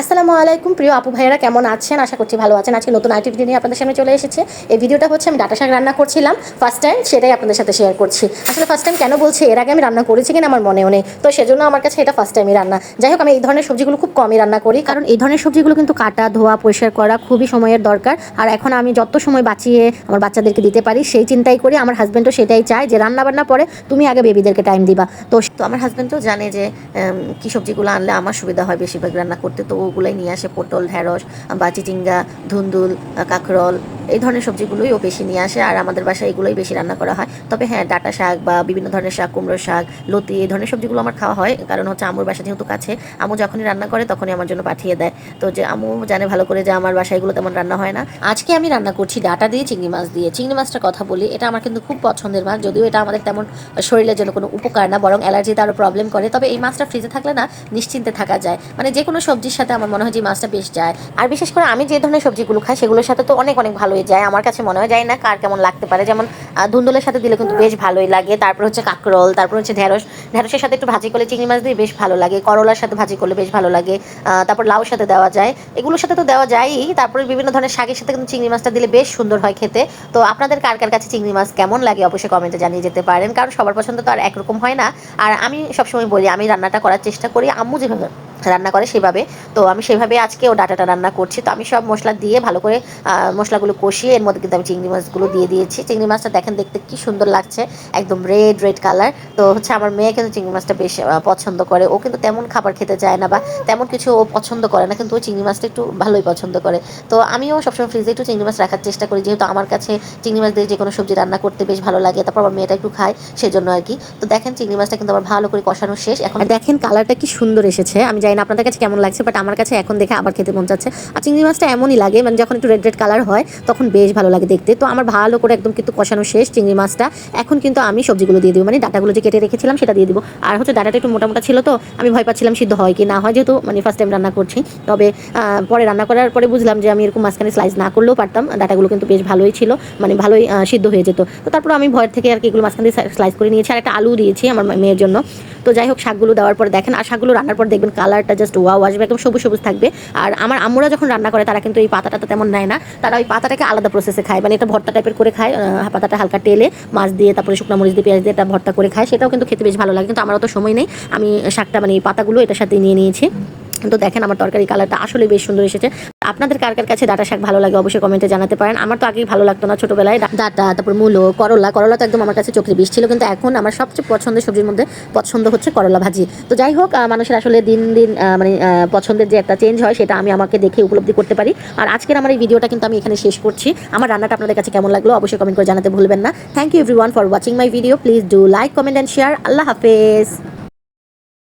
আসসালামু আলাইকুম প্রিয় আপু ভাইয়েরা, কেমন আছেন? আশা করছি ভালো আছেন। আজকে নতুন আইটি ভিডিও নিয়ে আপনাদের সামনে চলে এসেছে। এই ভিডিওটা হচ্ছে আমি ডাটা শাক রান্না করছিলাম ফার্স্ট টাইম, সেটাই আপনাদের সাথে শেয়ার করছি। আসলে ফার্স্ট টাইম কেন বলছি, এর আগে আমি রান্না করেছি কিনা আমার মনেও নেই, তো সেজন্য আমার কাছে এটা ফার্স্ট টাইমই রান্না। যাই হোক, আমি এই ধরনের সবজিগুলো খুব কমই রান্না করি, কারণ এই ধরনের সবজিগুলো কিন্তু কাটা ধোয়া পরিষ্কার করা খুবই সময়ের দরকার। আর এখন আমি যত সময় বাঁচিয়ে আমার বাচ্চাদেরকে দিতে পারি সেই চিন্তাই করি। আমার হাজব্যান্ডও সেটাই চায় যে রান্না বান্না পরে তুমি আগে বেবিদেরকে টাইম দিবা। তো আমার হাজব্যান্ডও জানে যে কী সবজিগুলো আনলে আমার সুবিধা হয় বেশিরভাগ রান্না করতে, তো ওগুলোই নিয়ে আসে। পটল, ঢেঁড়স বা চিচিঙ্গা, ধুন্দুল, কাঁকরোল, এই ধরনের সবজিগুলোই ও বেশি নিয়ে আসে। আর আমাদের বাসায় এগুলোই বেশি রান্না করা হয়। তবে হ্যাঁ, ডাটা শাক বা বিভিন্ন ধরনের শাক, কুমড়োর শাক, লতি, এই ধরনের সবজিগুলো আমার খাওয়া হয়, কারণ হচ্ছে আম্মুর বাসা যেহেতু কাছে, আম্মু যখনই রান্না করে তখনই আমার জন্য পাঠিয়ে দেয়। তো যে আম্মু জানে ভালো করে যে আমার বাসায় এগুলো তেমন রান্না হয় না। আজকে আমি রান্না করছি ডাটা দিয়ে চিংড়ি মাছ দিয়ে। চিংড়ি মাছটার কথা বলি, এটা আমার কিন্তু খুব পছন্দের মাছ, যদিও এটা আমাদের তেমন শরীরের জন্য কোনো উপকার না, বরং অ্যালার্জিতে আরও প্রবলেম করে। তবে এই মাছটা ফ্রিজে থাকলে না নিশ্চিন্তে থাকা যায়, মানে যে কোনো সবজির সাথে আমার মনে হয় যে মাছটা বেশ যায়। আর বিশেষ করে আমি যে ধরনের সবজিগুলো খাই সেগুলোর সাথে তো অনেক অনেক ভালোই যায় আমার কাছে মনে হয়। যায় না কার কেমন লাগতে পারে, যেমন ধুন্দুলের সাথে দিলে কিন্তু বেশ ভালোই লাগে। তারপর হচ্ছে কাঁকরোল, তারপর হচ্ছে ঢেঁড়সের সাথে একটু ভাজি করলে চিংড়ি মাছ দিয়ে বেশ ভালো লাগে। করলার সাথে ভাজি করলে বেশ ভালো লাগে। তারপর লাউর সাথে দেওয়া যায়, এগুলোর সাথে তো দেওয়া যায়ই। তারপরে বিভিন্ন ধরনের শাকের সাথে কিন্তু চিংড়ি মাছটা দিলে বেশ সুন্দর হয় খেতে। তো আপনাদের কার কার কাছে চিংড়ি মাছ কেমন লাগে অবশ্যই কমেন্টে জানিয়ে যেতে পারেন, কারণ সবার পছন্দ তো আর একরকম হয় না। আর আমি সবসময় বলি, আমি রান্নাটা করার চেষ্টা করি আম্মু যেভাবে রান্না করে সেভাবে। তো আমি সেভাবে আজকেও ডাটাটা রান্না করছি। তো আমি সব মশলা দিয়ে ভালো করে মশলাগুলো কষিয়ে এর মধ্যে কিন্তু আমি চিংড়ি মাছগুলো দিয়ে দিয়েছি। চিংড়ি মাছটা দেখেন দেখতে কি সুন্দর লাগছে, একদম রেড রেড কালার। তো হচ্ছে আমার মেয়ে কিন্তু চিংড়ি মাছটা বেশ পছন্দ করে। ও কিন্তু তেমন খাবার খেতে চায় না বা তেমন কিছু ও পছন্দ করে না, কিন্তু ও চিংড়ি মাছটা একটু ভালোই পছন্দ করে। তো আমিও সবসময় ফ্রিজে একটু চিংড়ি মাছ রাখার চেষ্টা করি, যেহেতু আমার কাছে চিংড়ি মাছ দিয়ে যে কোনো সবজি রান্না করতে বেশ ভালো লাগে। তারপর আমার মেয়েটা একটু খায়, সেজন্য আর কি। তো দেখেন চিংড়ি মাছটা কিন্তু আমার ভালো করে কষানো শেষ। এখন দেখেন কালারটা কি সুন্দর এসেছে। আমি জানি না আপনাদের কাছে কেমন লাগছে, বাট আমার কাছে এখন দেখে আবার খেতে মন যাচ্ছে। আর চিংড়ি মাছটা এমনই লাগে, মানে যখন একটু রেড রেড কালার হয় তখন বেশ ভালো লাগে দেখতে। তো আমার ভালো করে একদম কিন্তু কষানো শেষ চিংড়ি মাছটা। এখন কিন্তু আমি সবজিগুলো দিয়ে দিব, মানে ডাটাগুলো যে কেটে রেখেছিলাম সেটা দিয়ে দিব। আর হচ্ছে ডাটাটা একটু মোটা মোটা ছিল, তো আমি ভয় পাচ্ছিলাম সিদ্ধ হয় কি না হয়, যেহেতু মানে ফার্স্ট টাইম রান্না করছি। তবে পরে রান্না করার পরে বুঝলাম যে আমি এরকম মাঝখানে স্লাইস না করলেও পারতাম, ডাটাগুলো কিন্তু বেশ ভালোই ছিল, মানে ভালোই সিদ্ধ হয়ে যেত। তো তারপর আমি ভয়ের থেকে আর কি এগুলো মাঝখানে স্লাইস করে নিয়েছি, আর একটা আলু দিয়েছি আমার মেয়ের জন্য। তো যাই হোক, শাকগুলো দেওয়ার পরে দেখেন, আর শাকগুলো রান্নার পর দেখবেন কালারটা জাস্ট ওয়াও আসবে, একদম সবুজ সবুজ থাকবে। আর আমার আম্মুরা যখন রান্না করে তারা কিন্তু এই পাতাটা তেমন নেয় না, তারা ওই পাতাটাকে আলাদা প্রসেসে খায়, মানে এটা ভর্তা টাইপের করে খায়। পাতাটা হালকা তেলে মাছ দিয়ে তারপরে শুকনো মরিচ দিয়ে পেঁয়াজ দিয়ে এটা ভর্তা করে খায়, সেটাও কিন্তু খেতে বেশ ভালো লাগে। কিন্তু আমার অত সময় নেই, আমি শাকটা মানে পাতাগুলো এটার সাথে নিয়ে নিয়েছি। তো দেখেন আমার তরকারি কালারটা আসলে বেশ সুন্দর এসেছে। আপনাদের কার কার কাছে ডাটা শাক ভালো লাগে অবশ্যই কমেন্টে জানাতে পারেন। আমার তো আগেই ভালো লাগতো না, ছোটবেলায় ডাটা, তারপর মূলো, করলা তো একদম আমার কাছে চোখের বিষ ছিল, কিন্তু এখন আমার সবচেয়ে পছন্দের সবজির মধ্যে পছন্দ হচ্ছে করলা ভাজি। তো যাই হোক, মানুষের আসলে দিন দিন মানে পছন্দের যে একটা চেঞ্জ হয় সেটা আমি আমাকে দেখে উপলব্ধি করতে পারি। আর আজকের আমার এই ভিডিওটা কিন্তু আমি এখানে শেষ করছি। আমার রান্নাটা আপনাদের কাছে কেমন লাগলো অবশ্যই কমেন্ট করে জানাতে ভুলবেন না। Thank you everyone for watching my video. Please do like, comment and share. আল্লাহ হাফেজ।